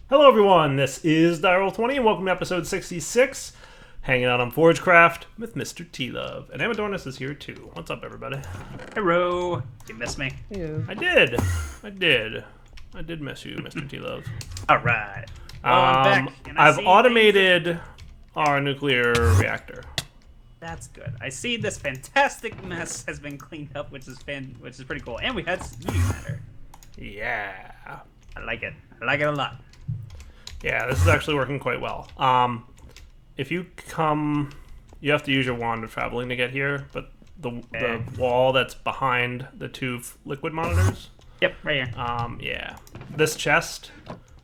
Hello everyone, this is DieRoll20 and welcome to episode 66, hanging out on Forgecraft with Mr. T-Love. And Amadornis is here too. What's up everybody? Hello. You miss me? Ew. I did miss you, Mr. T-Love. Alright. Well, I'm back. And I I've see automated our nuclear reactor. That's good. I see this fantastic mess has been cleaned up, which is pretty cool. And we had some matter. Yeah. I like it. I like it a lot. Yeah, this is actually working quite well. If you come, you have to use your wand of traveling to get here, but the wall that's behind the two liquid monitors. Yep, right here. Yeah. This chest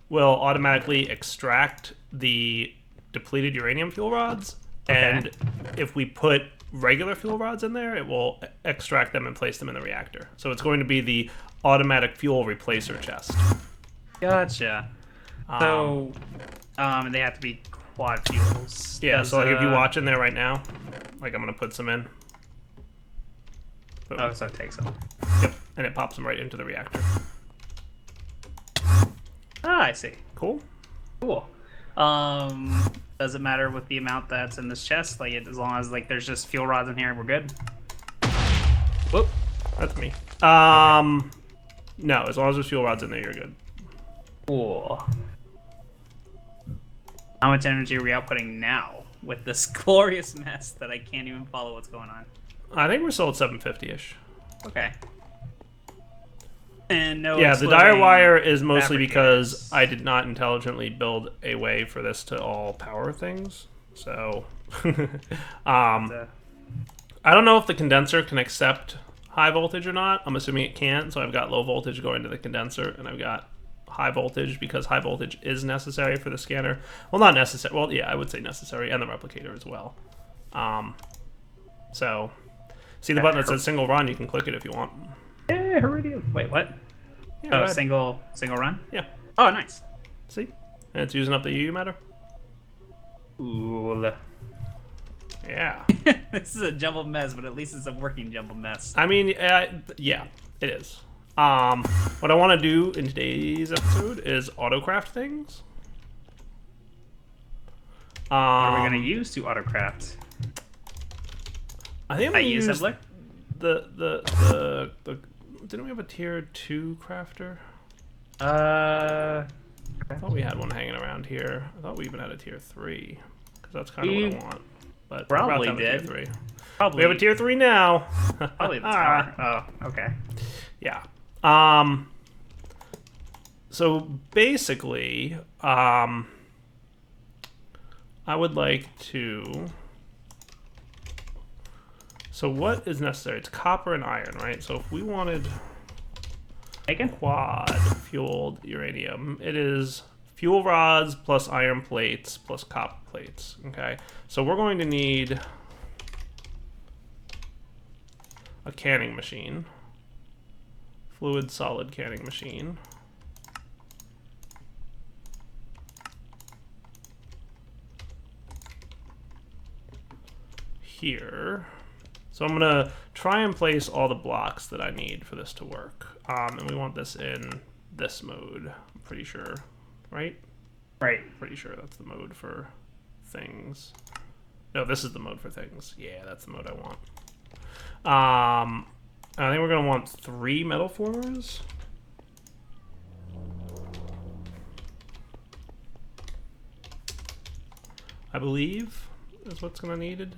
will automatically extract the depleted uranium fuel rods, and if we put regular fuel rods in there, it will extract them and place them in the reactor. So it's going to be the automatic fuel replacer chest. Gotcha. So, they have to be quad fuels. Yeah, so like if you watch in there right now, like I'm going to put some in. Boom. Oh, so it takes them. Yep, and it pops them right into the reactor. Ah, I see. Cool. Cool. Does it matter with the amount that's in this chest? Like, as long as like there's just fuel rods in here, we're good. Whoop. That's me. No, as long as there's fuel rods in there, you're good. Cool. How much energy are we outputting now with this glorious mess that I can't even follow what's going on? I think we're still at 750-ish. Okay. And no. Yeah, the dire exploding wire is mostly fabricators. because I did not intelligently build a way for this to all power things. So, I don't know if the condenser can accept high voltage or not. I'm assuming it can, so I've got low voltage going to the condenser, and I've got high voltage because high voltage is necessary for the scanner. Well, not necessary. Well, yeah, I would say necessary, and the replicator as well. So, see the button that says single run? You can click it if you want. Yeah, Iridium. Wait, what? Yeah, Oh, single run? Yeah. Oh, nice. See? And it's using up the UU matter. Cool. Yeah. This is a jumbled mess, but at least it's a working jumbled mess. I mean, yeah, it is. What I want to do in today's episode is autocraft things. What are we going to use to autocraft? I think I'm going to use assembler? the didn't we have a tier 2 crafter? Uh, I thought we had one hanging around here. I thought we even had a tier 3 because that's kind of what I want. But probably we're about to have did. a tier 3. Probably. We have a tier 3 now. Probably the tower. Oh, okay. Yeah. So basically, I would like to. So what is necessary? It's copper and iron, right? So if we wanted quad fueled uranium, it is fuel rods plus iron plates plus copper plates. Okay. So we're going to need a canning machine. Fluid solid canning machine. Here. So I'm gonna try and place all the blocks that I need for this to work. And we want this in this mode, I'm pretty sure, right? Right. Pretty sure that's the mode for things. No, this is the mode for things. Yeah, that's the mode I want. I think we're gonna want 3 metal formers. I believe is what's gonna needed.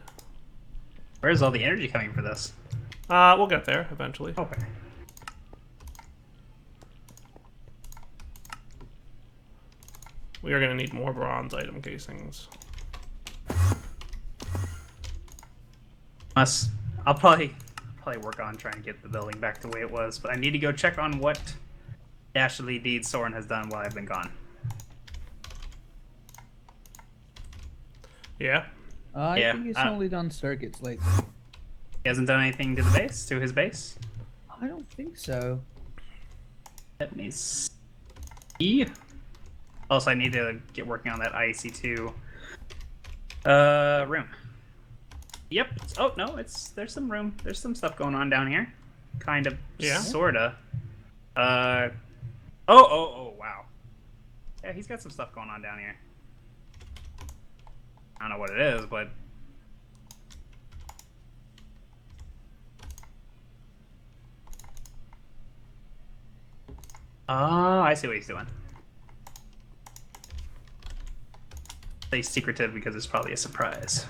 Where's all the energy coming for this? We'll get there eventually. Okay. We are gonna need more bronze item casings. I'll probably work on trying to get the building back to the way it was, but I need to go check on what Dashley Deed Soren has done while I've been gone. Yeah. I Yeah, think he's only done circuits lately. He hasn't done anything to the base, to his base? I don't think so. Let me see. Also, I need to get working on that IEC2 room. Yep. Oh no, there's some room. There's some stuff going on down here. Kind of. Yeah. Sorta. Oh, wow. Yeah, he's got some stuff going on down here. I don't know what it is, but... Oh, I see what he's doing. Say secretive because it's probably a surprise.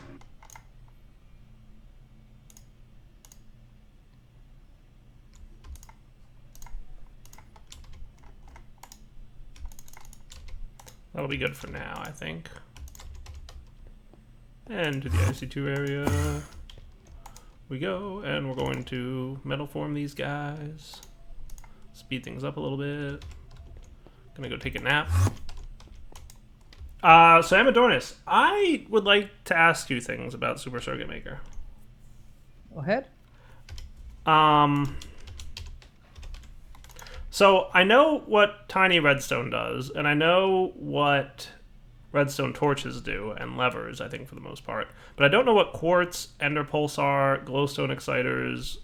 That'll be good for now, I think. And to the IC2 area we go, and we're going to metal form these guys. Speed things up a little bit. Gonna go take a nap. So Amadornis, I would like to ask you things about Super Circuit Maker. Go ahead. So I know what tiny redstone does, and I know what redstone torches do, and levers, I think, for the most part. But I don't know what quartz, ender pulsar, glowstone exciters,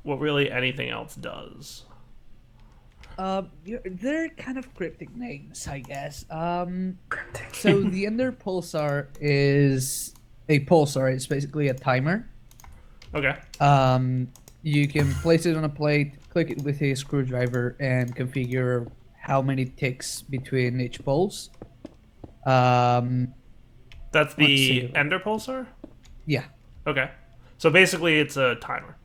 what really anything else does. They're kind of cryptic names, I guess. So the Ender Pulsar is a pulsar. It's basically a timer. Okay. You can place it on a plate, click it with a screwdriver, and configure how many ticks between each pulse. That's let's the see. ender pulsar? Yeah. Okay. So basically it's a timer.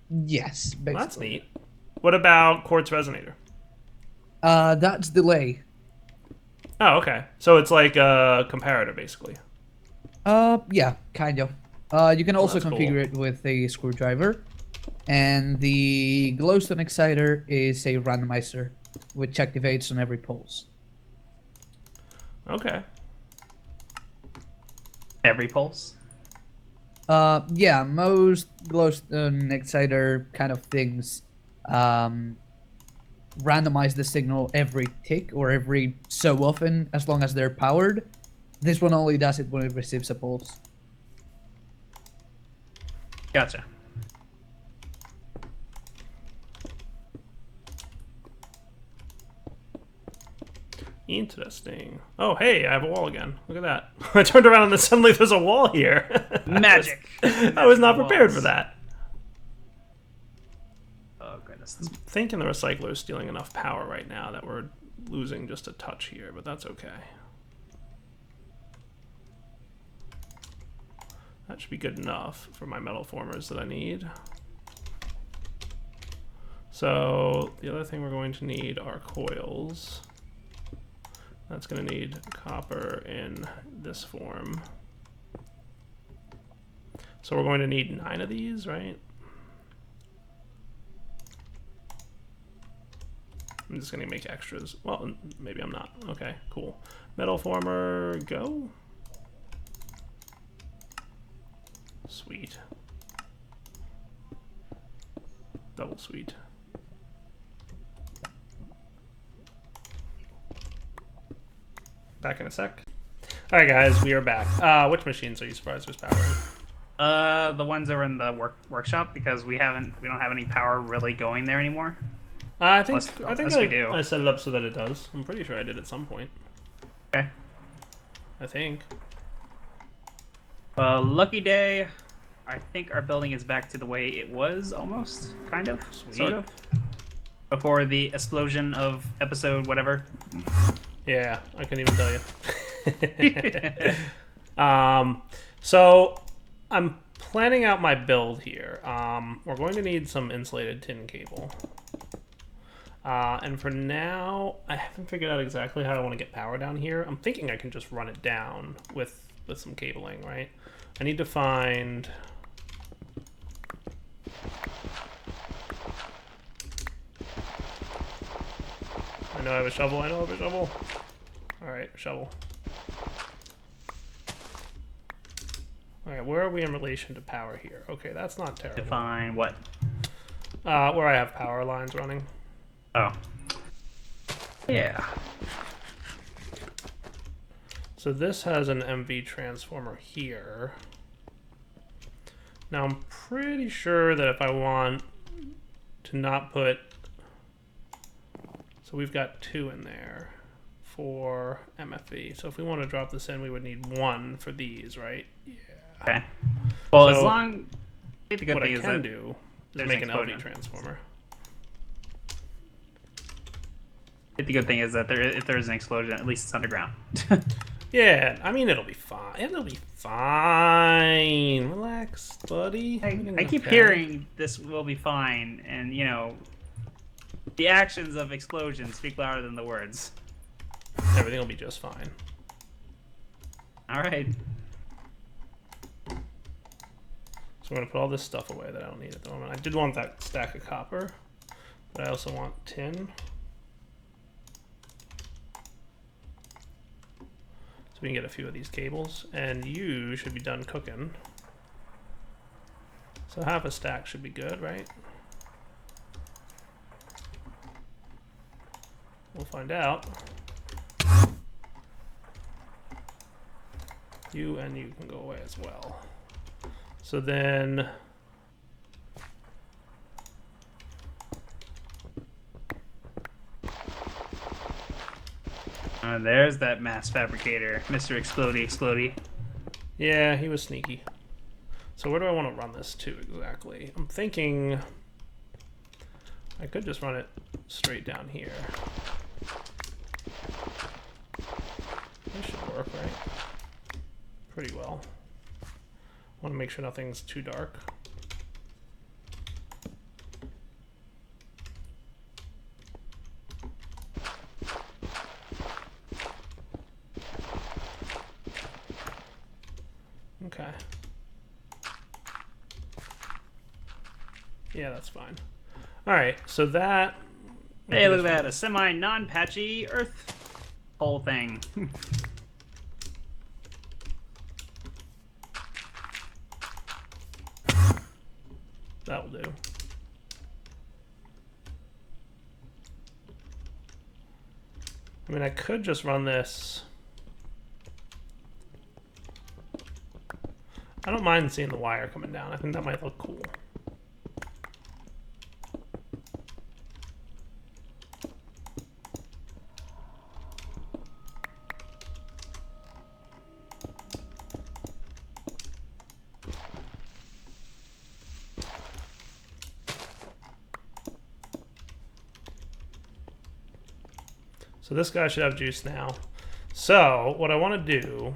Yes. Basically. Well, that's neat. What about quartz resonator? That's delay. Oh, okay. So it's like a comparator, basically. Yeah, kind of. You can also that's configure it with a screwdriver. And the glowstone exciter is a randomizer, which activates on every pulse. Okay. Every pulse? Yeah, most glowstone exciter kind of things randomize the signal every tick or every so often, as long as they're powered. This one only does it when it receives a pulse. Gotcha. Interesting. Oh, hey, I have a wall again. Look at that. I turned around and then suddenly there's a wall here. Magic. I was not prepared for that. Oh, goodness. I'm thinking the recycler is stealing enough power right now that we're losing just a touch here, but that's okay. That should be good enough for my metal formers that I need. So the other thing we're going to need are coils. That's going to need copper in this form. So we're going to need 9 of these, right? I'm just going to make extras. Well, maybe I'm not. Okay, cool. Metal former, go. Sweet. Double sweet. Back in a sec. Alright guys, we are back. Which machines are you surprised was powering? The ones that are in the workshop, because we don't have any power really going there anymore. I think Unless we do. I set it up so that it does. I'm pretty sure I did at some point. Okay. I think. Lucky day. I think our building is back to the way it was, almost, kind of, Sweet. sort of, before the explosion of episode whatever. Yeah, I couldn't even tell you. So I'm planning out my build here. We're going to need some insulated tin cable. And for now, I haven't figured out exactly how I want to get power down here. I'm thinking I can just run it down with some cabling, right? I need to find... I know I have a shovel. I know I have a shovel. Alright, shovel. Alright, where are we in relation to power here? Okay, that's not terrible. Define what? Where I have power lines running. Oh. Yeah. So this has an MV transformer here. Now I'm pretty sure that if I want to not put... So we've got 2 in there. for MFE. So if we want to drop this in, we would need 1 for these, right? Yeah. Okay. Well, So as long... The good what thing I is can that do is there's make an an LV explosion. transformer. The good thing is that if there's an explosion, at least it's underground. Yeah, I mean, it'll be fine. It'll be fine. Relax, buddy. I keep hearing this will be fine, and, you know, the actions of explosions speak louder than the words. Everything will be just fine. All right. So I'm going to put all this stuff away that I don't need at the moment. I did want that stack of copper, but I also want tin. So we can get a few of these cables, and you should be done cooking. So half a stack should be good, right? We'll find out. You and you can go away as well. So then There's that mass fabricator, Mr. Explodey Explodey. yeah, he was sneaky. So where do I want to run this to exactly? I'm thinking I could just run it straight down here. This should work, right? Pretty well. I want to make sure nothing's too dark. Okay. Yeah, that's fine. All right, so that... Hey, look at that, a semi-non-patchy earth hole thing. That'll do. I mean, I could just run this. I don't mind seeing the wire coming down. I think that might look cool. So this guy should have juice now. So what I want to do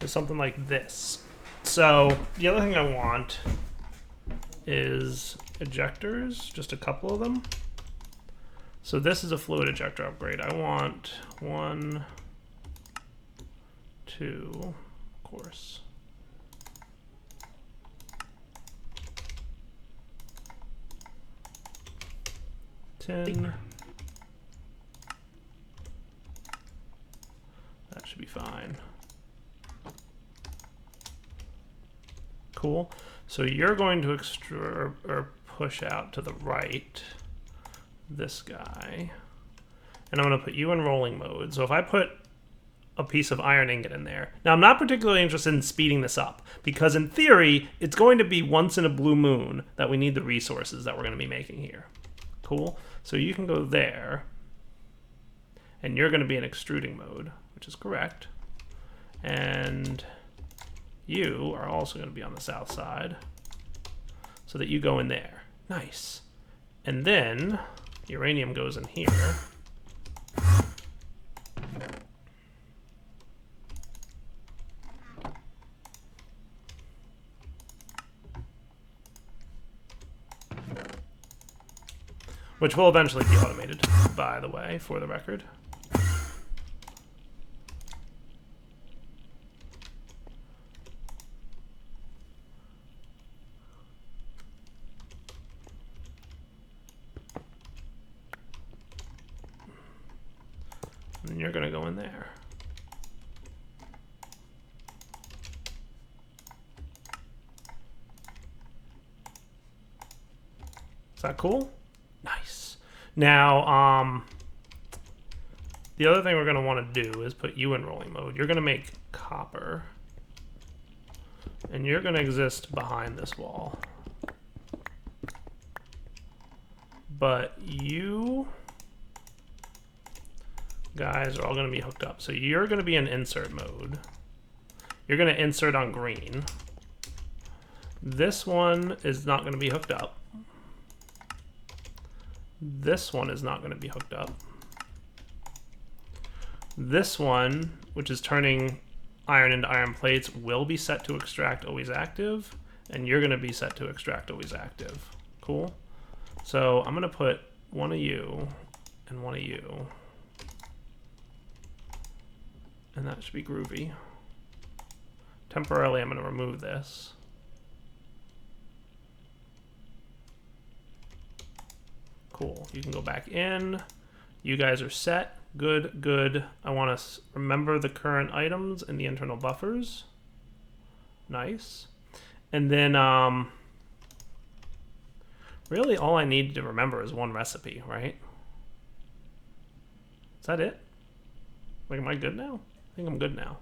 is something like this. So the other thing I want is ejectors, just a couple of them. So this is a fluid ejector upgrade. I want 1, 2, of course. Tin. That should be fine. Cool. So you're going to extrude or push out to the right, this guy. And I'm going to put you in rolling mode. So if I put a piece of iron ingot in there. Now, I'm not particularly interested in speeding this up, because in theory, it's going to be once in a blue moon that we need the resources that we're going to be making here. Cool. So you can go there, and you're going to be in extruding mode, which is correct. And you are also going to be on the south side, so that you go in there. Nice. And then uranium goes in here. Which will eventually be automated, by the way, for the record. And you're going to go in there. Is that cool? Nice. Now, the other thing we're going to want to do is put you in rolling mode. You're going to make copper. And you're going to exist behind this wall. But you guys are all going to be hooked up. So you're going to be in insert mode. You're going to insert on green. This one is not going to be hooked up. This one is not going to be hooked up. This one, which is turning iron into iron plates, will be set to extract always active, and you're going to be set to extract always active. Cool. So I'm going to put one of you and one of you, and that should be groovy. Temporarily, I'm going to remove this. Cool. You can go back in. You guys are set. Good, good. I want to remember the current items and the internal buffers. Nice. And then, really all I need to remember is one recipe, right? Is that it? Like, am I good now? I think I'm good now.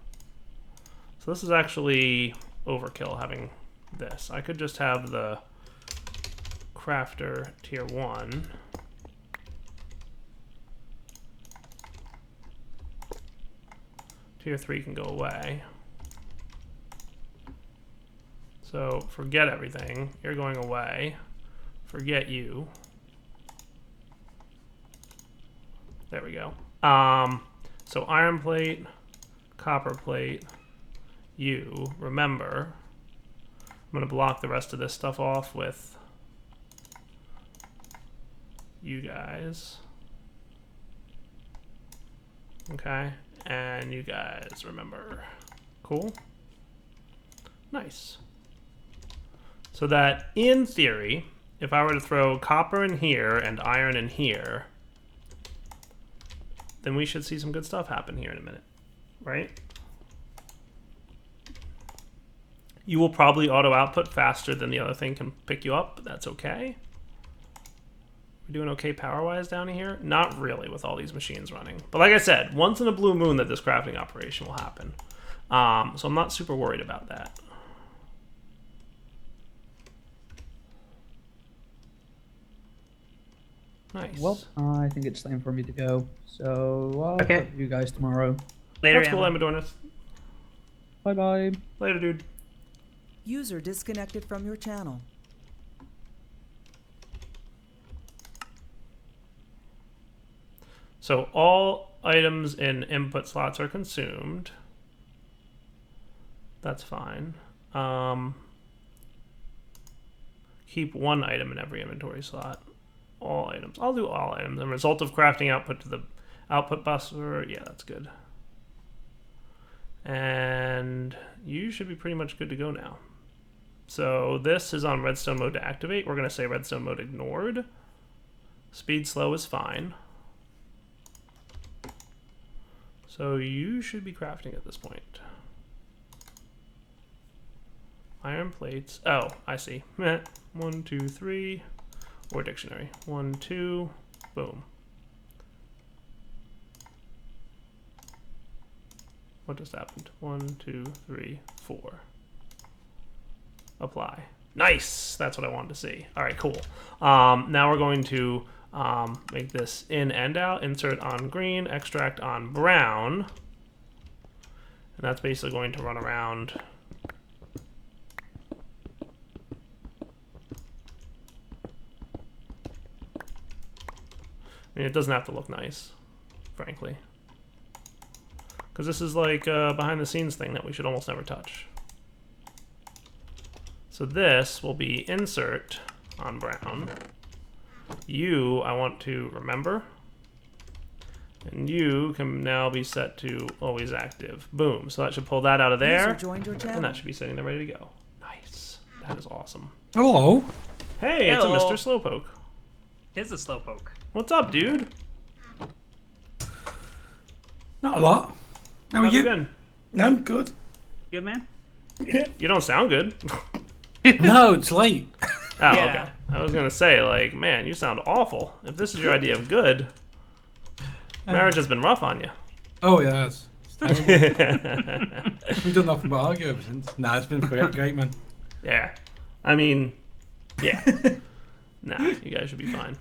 So this is actually overkill having this. I could just have the crafter tier 1. Tier 3 can go away. So forget everything. You're going away. Forget you. There we go. So iron plate, copper plate, you. Remember, I'm going to block the rest of this stuff off with you guys. Okay. And you guys remember. Cool. Nice. So that, in theory, if I were to throw copper in here and iron in here, then we should see some good stuff happen here in a minute, right? You will probably auto output faster than the other thing can pick you up, but that's okay. We're doing okay power-wise down here? Not really with all these machines running. But like I said, once in a blue moon that this crafting operation will happen. So I'm not super worried about that. Nice. Well, I think it's time for me to go. So I'll Okay. talk to you guys tomorrow. Later, That's cool, Emma. Amadornis. Bye-bye. Later, dude. User disconnected from your channel. So all items in input slots are consumed. That's fine. Keep one item in every inventory slot. All items. I'll do all items. And result of crafting output to the output buffer. Yeah, that's good. And you should be pretty much good to go now. So this is on redstone mode to activate. We're going to say redstone mode ignored. Speed slow is fine. So you should be crafting at this point. Iron plates. Oh, I see. 1, 2, 3. Or dictionary. 1, 2. Boom. What just happened? 1, 2, 3, 4. Apply. Nice! That's what I wanted to see. Alright, cool. Now we're going to make this in and out. Insert on green, extract on brown. And that's basically going to run around. I mean, it doesn't have to look nice, frankly. Because this is like a behind the scenes thing that we should almost never touch. So this will be insert on brown. You, I want to remember. And you can now be set to always active. Boom. So that should pull that out of there. User joined your channel. And that should be sitting there ready to go. Nice. That is awesome. Hello. Hey, Hello. it's a Mr. Slowpoke. Here's a slowpoke. What's up, dude? Not a lot. How are How's it you? been? No, I'm good. Good man. You don't sound good. No, it's late. Oh, Yeah. okay. I was gonna say, like, man, you sound awful. If this is your idea of good, marriage has been rough on you. Oh, yes. We've done nothing but argue ever since. Nah, it's been great, man. Yeah. I mean, yeah. Nah, you guys should be fine.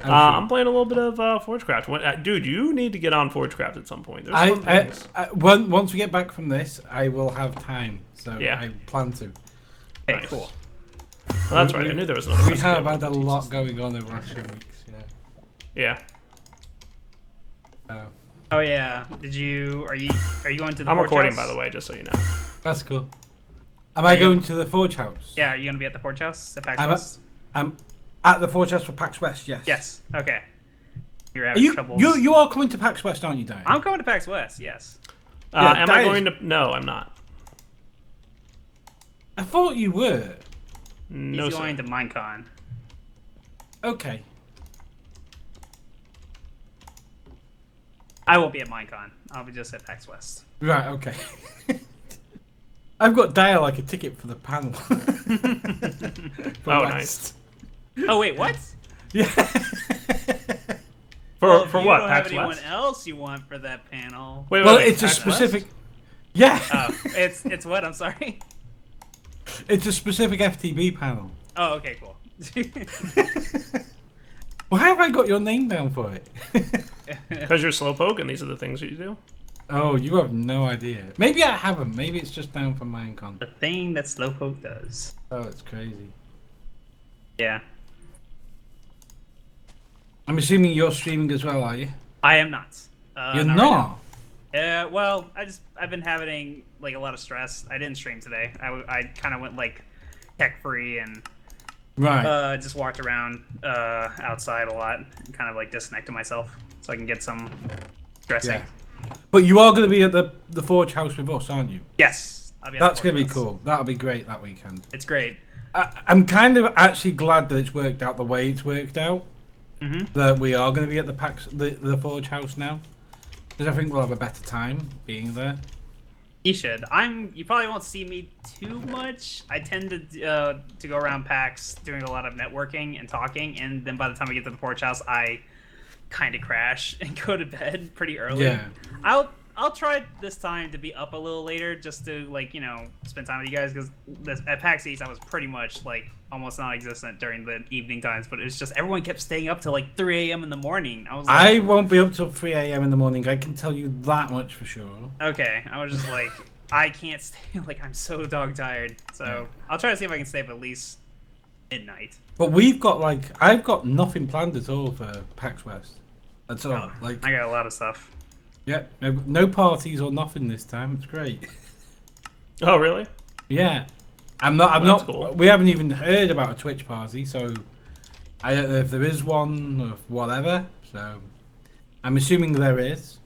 I'm playing a little bit of Forgecraft. Dude, you need to get on Forgecraft at some point. There's fun things. Once we get back from this, I will have time. So Yeah. I plan to. Okay, Nice. cool. Well, that's right. I knew there was another. We recipe have I had a wanted to lot use. going on over the last few weeks. Yeah. Oh yeah. Did you? Are you going to the? I'm Forge recording, house? by the way, just so you know. That's cool. Am I going to the Forge House? Yeah. Are you gonna be at the Forge house at PAX I'm West? I'm at the Forge House for PAX West. Yes. Yes. Okay. You're Are having you troubles. you are coming to PAX West, aren't you, Diane? I'm going to PAX West. Yes. Yeah, Am that I is- going to? No, I'm not. I thought you were. No, He's sir. going to Minecon. Okay. I won't be at Minecon. I'll be just at PAX West. Right. Okay. I've got Dial like a ticket for the panel. For Oh, West. Oh wait, what? Yeah. For If what? you don't have PAX anyone West? else you want for that panel? Wait, Well, wait, it's a PAX West? specific. Yeah. Oh, it's what? I'm sorry. It's a specific FTB panel. Oh, okay, cool. Why have I got your name down for it? Because you're slowpoke, and these are the things that you do. Oh, you have no idea. Maybe I haven't. Maybe it's just down for Minecon. The thing that Slowpoke does. Oh, it's crazy. Yeah. I'm assuming you're streaming as well, are you? I am not. You're not. not. Right now. Well, I've been having like a lot of stress. I didn't stream today. I kind of went like tech free and Right. just walked around outside a lot and kind of like disconnected myself so I can get some stressing. Yeah. But you are going to be at the Forge House with us, aren't you? Yes. I'll be at That's the going to be Forge House. cool. That'll be great that weekend. It's great. I'm kind of actually glad that it's worked out the way it's worked out. Mm-hmm. That we are going to be at the Forge House now. Because I think we'll have a better time being there. You should. You probably won't see me too much. I tend to go around PAX doing a lot of networking and talking, and then by the time I get to the porch house, I kind of crash and go to bed pretty early. Yeah. I'll try this time to be up a little later just to spend time with you guys because at PAX East I was pretty much like almost non-existent during the evening times, but it was just everyone kept staying up till like 3 a.m. in the morning. I was like, I won't be up till 3 a.m. in the morning. I can tell you that much for sure. okay, I was just like, I can't stay. Like, I'm so dog tired. So I'll try to see if I can stay up at least midnight. But I've got nothing planned at all for PAX West. That's all. Oh, Like, I got a lot of stuff. yeah, no parties or nothing this time. It's great. Oh, really? Yeah, I'm not. That's cool. We haven't even heard about a Twitch party, so I don't know if there is one or whatever. So I'm assuming there is.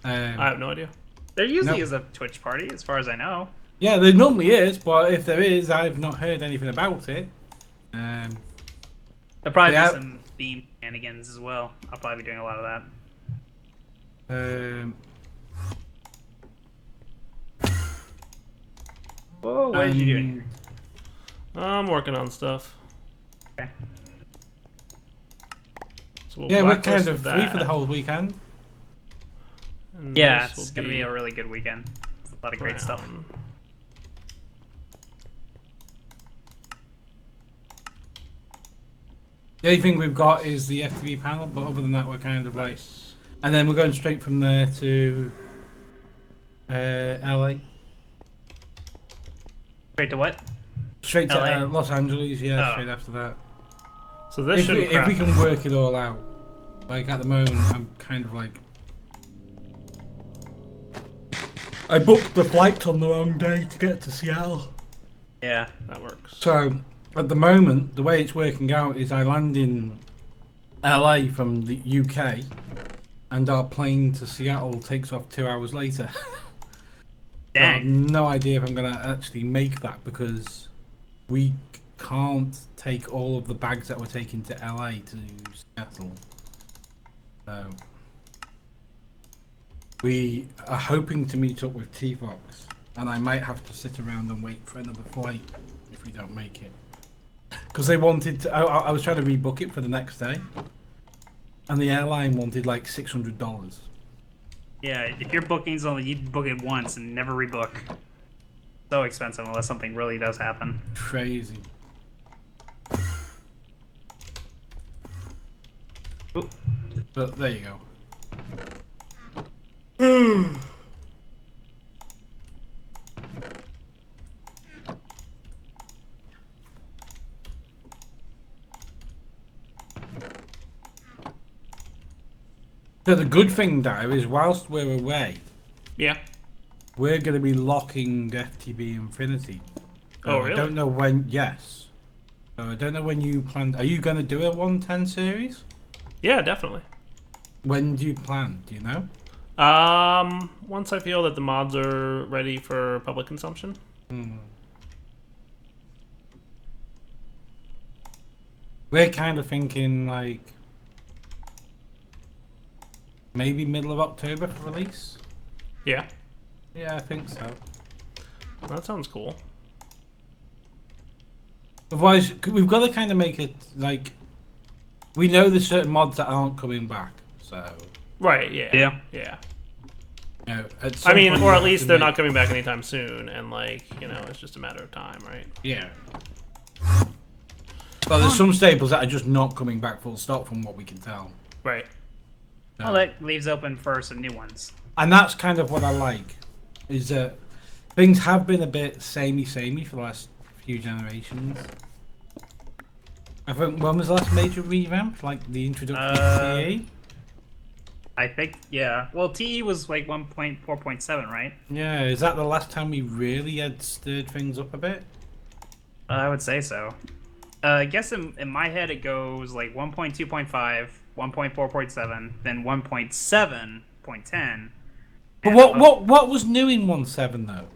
I have no idea. There usually No. is a Twitch party, as far as I know. Yeah, there normally is, but if there is, I've not heard anything about it. There'll probably Yeah. be some theme shenanigans as well. I'll probably be doing a lot of that. Whoa, what did you do in here? I'm working on stuff. Okay. So we'll Yeah, we're blacklist kind of free that, for the whole weekend. and Yeah, this will it's gonna be a really good weekend. A lot of great stuff. brown. The only thing we've got is the FTV panel, but other than that, we're kind of like, and then we're going straight from there to LA, Wait, to what? straight to LA? Los Angeles. Yeah, Oh. straight after that. So this should If we can work it all out, like at the moment, I'm kind of like, I booked the flight on the wrong day to get to Seattle. Yeah. that works. So at the moment, the way it's working out is I land in LA from the UK, and our plane to Seattle takes off 2 hours later. I have Dang. no idea if I'm gonna actually make that because we can't take all of the bags that we're taking to LA to Seattle. So we are hoping to meet up with T-Fox, and I might have to sit around and wait for another flight if we don't make it. Because they wanted to, I was trying to rebook it for the next day, and the airline wanted like $600. Yeah, if your booking's only, you book it once and never rebook. So expensive unless something really does happen. Crazy. Oop. But there you go. So the good thing, Dio, is whilst we're away, Yeah. we're going to be locking FTB Infinity. Oh, really? I don't know when. Yes. I don't know when you plan. Are you going to do a 110 series? Yeah, definitely. When do you plan? Do you know? Once I feel that the mods are ready for public consumption. We're kind of thinking like maybe middle of October for release. Yeah. Yeah, I think so. That sounds cool. Otherwise, we've got to kind of make it like we know there's certain mods that aren't coming back. So Right, yeah. Yeah. Yeah. you know, at I some mean, point or you at have least to they're make- not coming back anytime soon, and like, you know, it's just a matter of time, right? Yeah. But there's some staples that are just not coming back full stop from what we can tell. Right. Well, that leaves open for some new ones. And that's kind of what I like, is that things have been a bit samey for the last few generations. I think, when was the last major revamp? Like the introduction of TE? I think, yeah. Well, TE was like 1.4.7, right? Yeah, is that the last time we really had stirred things up a bit? I would say so. I guess in my head it goes like 1.2.5, 1.4.7, then 1.7.10. But what was new in 1.7 though?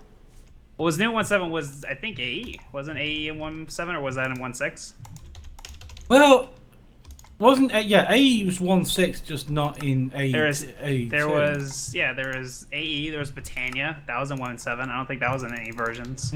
What was new in 1.7 was, I think, AE. Wasn't AE in 1.7, or was that in 1.6? Well, wasn't AE was 1.6, just not in AE. There was AE, there was Britannia. That was in 1.7. I don't think that was in any versions.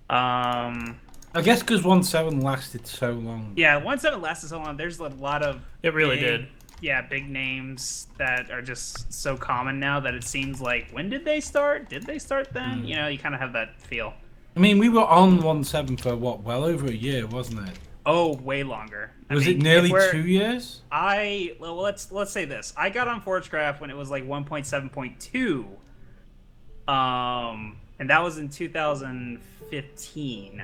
I guess because 1.7 lasted so long. Yeah, 1.7 lasted so long. There's a lot of It really big- did. Yeah, big names that are just so common now that it seems like, when did they start? Did they start then? You know, you kind of have that feel. I mean, we were on 1.7 for what? Well over a year, wasn't it? Oh, way longer. Was I mean, it nearly if we're- 2 years? Well, let's say this. I got on Forgecraft when it was like 1.7.2. And that was in 2015.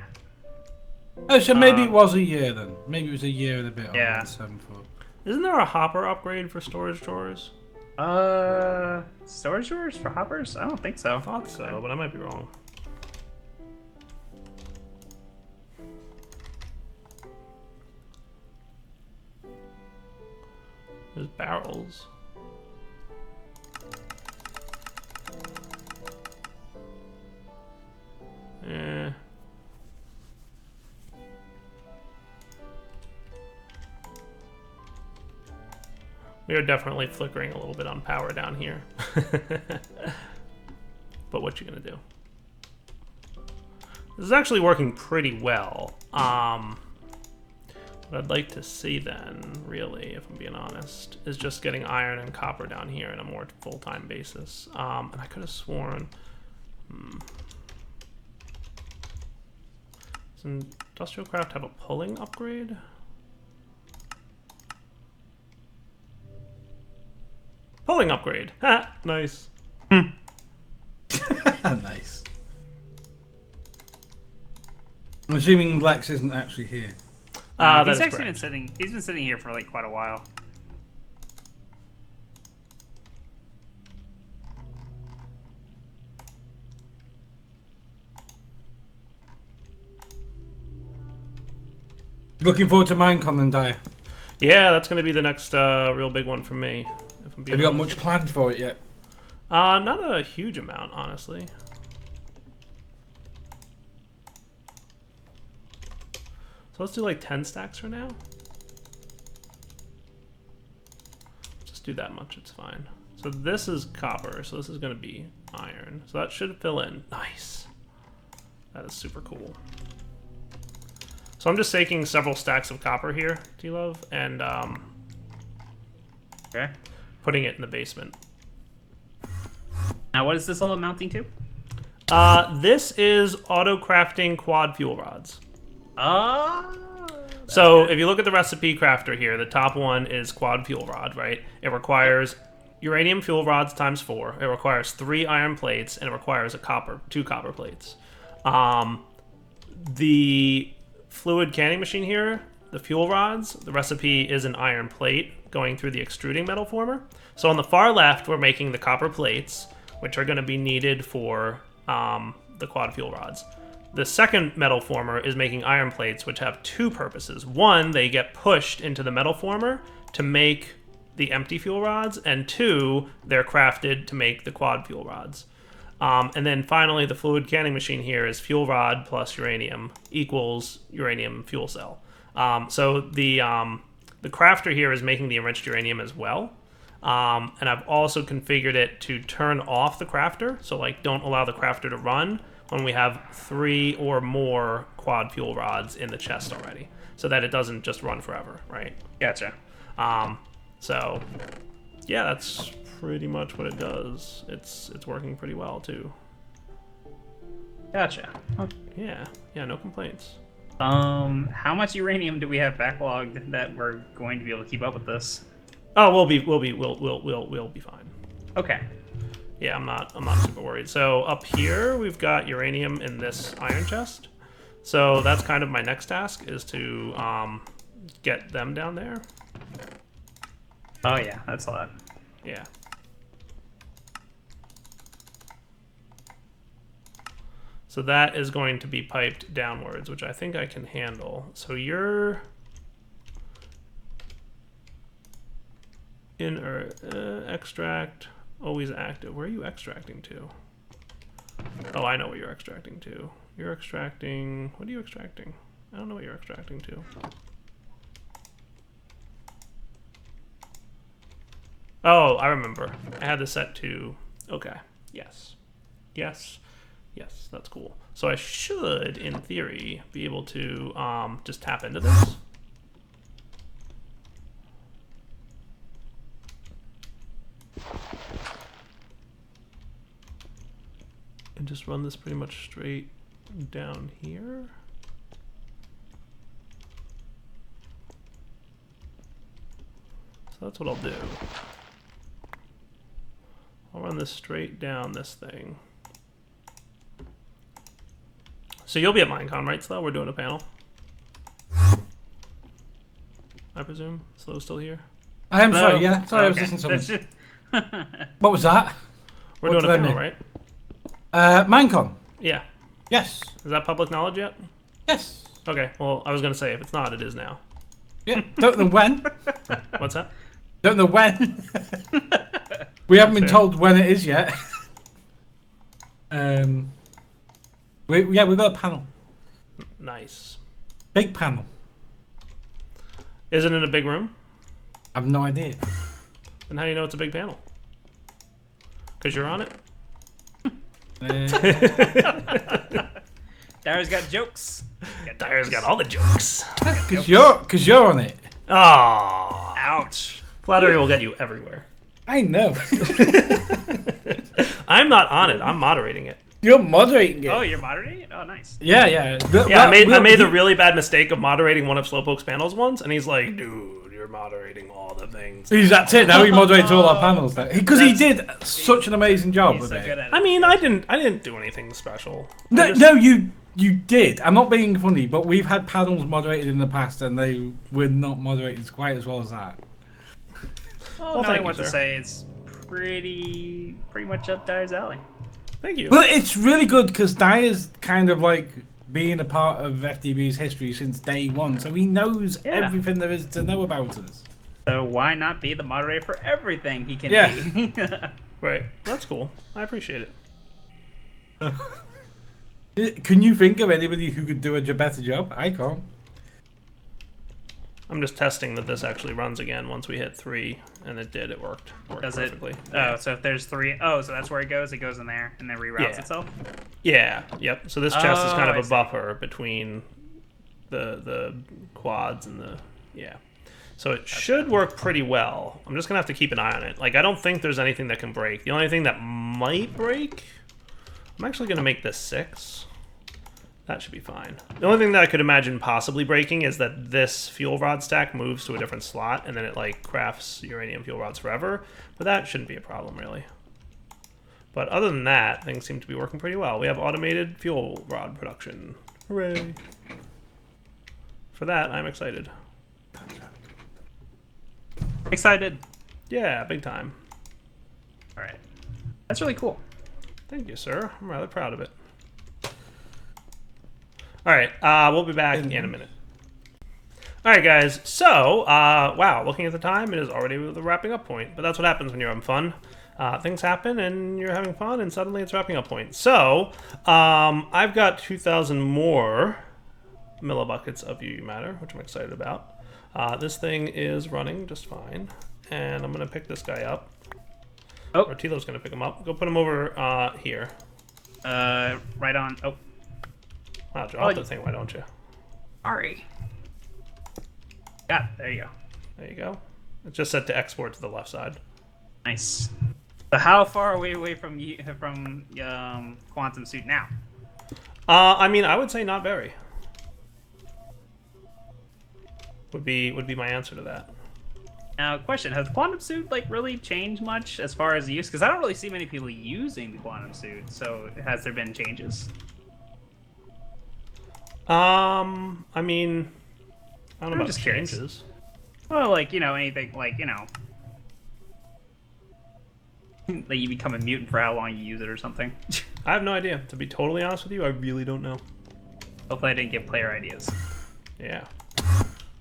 Oh, so maybe it was a year then. Maybe it was a year and a bit on Yeah. 1.7 for. Isn't there a hopper upgrade for storage drawers? Storage drawers for hoppers? I don't think so. I thought so, but I might be wrong. There's barrels. Eh. We are definitely flickering a little bit on power down here. But what you gonna do? This is actually working pretty well. What I'd like to see then, really, if I'm being honest, is just getting iron and copper down here on a more full-time basis. And I could have sworn... Does Industrial Craft have a pulling upgrade? Pulling upgrade. Ha! Nice. Nice. I'm assuming Lex isn't actually here. That He's is actually correct. he's been sitting here for like quite a while. Looking forward to Minecon then, Dyer. Yeah, that's going to be the next real big one for me. If I'm being Have you got honest. much planned for it yet? Not a huge amount, honestly. So let's do like 10 stacks for now. Just do that much, it's fine. So this is copper, so this is going to be iron. So that should fill in. Nice. That is super cool. So I'm just taking several stacks of copper here, T-Love, and Okay. putting it in the basement. Now, what is this all amounting to? This is auto crafting quad fuel rods. So good. if you look at the recipe crafter here, the top one is quad fuel rod, right? It requires uranium fuel rods times 4. It requires 3 iron plates, and it requires 2 copper plates. The fluid canning machine here, the fuel rods, the recipe is an iron plate going through the extruding metal former. So on the far left, we're making the copper plates, which are going to be needed for the quad fuel rods. The second metal former is making iron plates, which have 2 purposes. One, they get pushed into the metal former to make the empty fuel rods, and 2, they're crafted to make the quad fuel rods. And then finally, the fluid canning machine here is fuel rod plus uranium equals uranium fuel cell. So the crafter here is making the enriched uranium as well. And I've also configured it to turn off the crafter. So like, don't allow the crafter to run when we have 3 or more quad fuel rods in the chest already, so that it doesn't just run forever, right? Gotcha. So yeah, that's pretty much what it does. It's working pretty well too. Gotcha. Yeah, no complaints. How much uranium do we have backlogged that we're going to be able to keep up with this? Oh, we'll be fine. Okay. Yeah, I'm not super worried. So up here we've got uranium in this iron chest. So that's kind of my next task, is to get them down there. Oh yeah, that's a lot. Yeah. So that is going to be piped downwards, which I think I can handle. So you're in extract, always active. Where are you extracting to? Oh, I know what you're extracting to. You're extracting, what are you extracting? I don't know what you're extracting to. Oh, I remember. I had this set to, okay, yes, that's cool. So I should, in theory, be able to just tap into this. And just run this pretty much straight down here. So that's what I'll do. I'll run this straight down this thing. So you'll be at Minecon, right, Slow? We're doing a panel. I presume? Slow's still here? I am No. sorry, yeah. Sorry, I was Okay. listening to something. That's just- What was that? We're What doing a did I panel, miss? right? Minecon. Yeah. Yes. Is that public knowledge yet? Yes. Okay, well, I was going to say, if it's not, it is now. Yeah. Don't know when. What's that? Don't know when. We haven't been Fair. told when it is yet. We've got a panel. Nice. Big panel. Is it in a big room? I have no idea. Then how do you know it's a big panel? Because you're on it? Dyer's got jokes. Dyer's got all the jokes. Because you're on it. Oh, Ouch. flattery will get you everywhere. I know. I'm not on it. I'm moderating it. You're moderating it. Oh, you're moderating it? Oh, nice. Yeah, yeah. Yeah, I made the really bad mistake of moderating one of Slowpoke's panels once, and he's like, "Dude, you're moderating all the things." That's it. Now he moderates all our panels. Because he did such an amazing job He's with so it. good at it. I mean, I didn't do anything special. No, you did. I'm not being funny, but we've had panels moderated in the past, and they were not moderated quite as well as that. Well, Well, now I thank you, want to sir. say it's pretty much up Dyer's alley. Thank you. But it's really good because Dyer's kind of like being a part of FDB's history since day one, so he knows Yeah. everything there is to know about us. So why not be the moderator for everything he can Yeah. be? Right, that's cool. I appreciate it. Can you think of anybody who could do a better job? I can't. I'm just testing that this actually runs again once we hit 3, and it did. It worked. Does perfectly. it? Oh, so if there's 3, so that's where it goes. It goes in there and then reroutes Yeah. itself. Yeah. Yep. So this chest is kind Oh, of I a see. buffer between the quads and the So it should work pretty well. I'm just gonna have to keep an eye on it. Like, I don't think there's anything that can break. The only thing that might break, I'm actually gonna make this 6. That should be fine. The only thing that I could imagine possibly breaking is that this fuel rod stack moves to a different slot, and then it like crafts uranium fuel rods forever. But that shouldn't be a problem, really. But other than that, things seem to be working pretty well. We have automated fuel rod production. Hooray! For that, I'm excited. Excited. Yeah, big time. All right. That's really cool. Thank you, sir. I'm rather proud of it. All right, we'll be back in a minute. All right, guys. So, wow, looking at the time, it is already the wrapping up point. But that's what happens when you're having fun. Things happen, and you're having fun, and suddenly it's wrapping up point. So, I've got 2,000 more millibuckets of UU matter, which I'm excited about. This thing is running just fine, and I'm gonna pick this guy up. Oh, or Tilo's gonna pick him up. Go put him over here. Right on. Oh. Wow, drop the thing, why don't you? Sorry. Yeah, there you go. There you go. It's just set to export to the left side. Nice. So how far are we away from Quantum Suit now? I mean, I would say not very. Would be my answer to that. Now, question: has the Quantum Suit like really changed much as far as use? Because I don't really see many people using the Quantum Suit. So, has there been changes? I mean, I don't know I'm about just changes. curious. Well, like, anything, like, that you become a mutant for how long you use it or something. I have no idea. To be totally honest with you, I really don't know. Hopefully I didn't give player ideas. Yeah.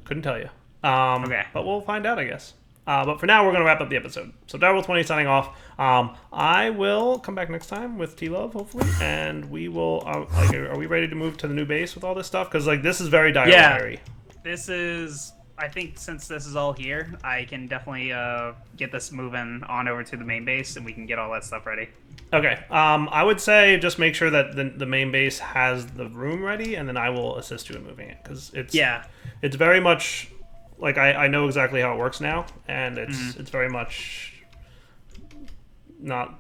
Couldn't tell you. Okay. But we'll find out, I guess. But for now, we're going to wrap up the episode. So Direwolf20 signing off. I will come back next time with T-Love, hopefully, and we will, are we ready to move to the new base with all this stuff? Because, like, this is very diary. This is, I think since this is all here, I can definitely get this moving on over to the main base, and we can get all that stuff ready. Okay. I would say just make sure that the main base has the room ready, and then I will assist you in moving it. Because it's very much... Like, I know exactly how it works now, and it's very much not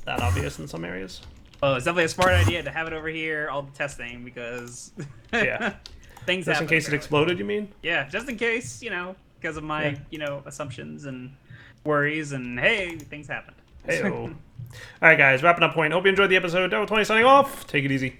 that obvious in some areas. Well, it's definitely a smart idea to have it over here, all the testing, because yeah, things just happen. In case it exploded, you mean? Yeah, just in case, because of my, assumptions and worries, and hey, things happened. Hey-o. All right, guys, wrapping up point. Hope you enjoyed the episode. Direwolf20 signing off. Take it easy.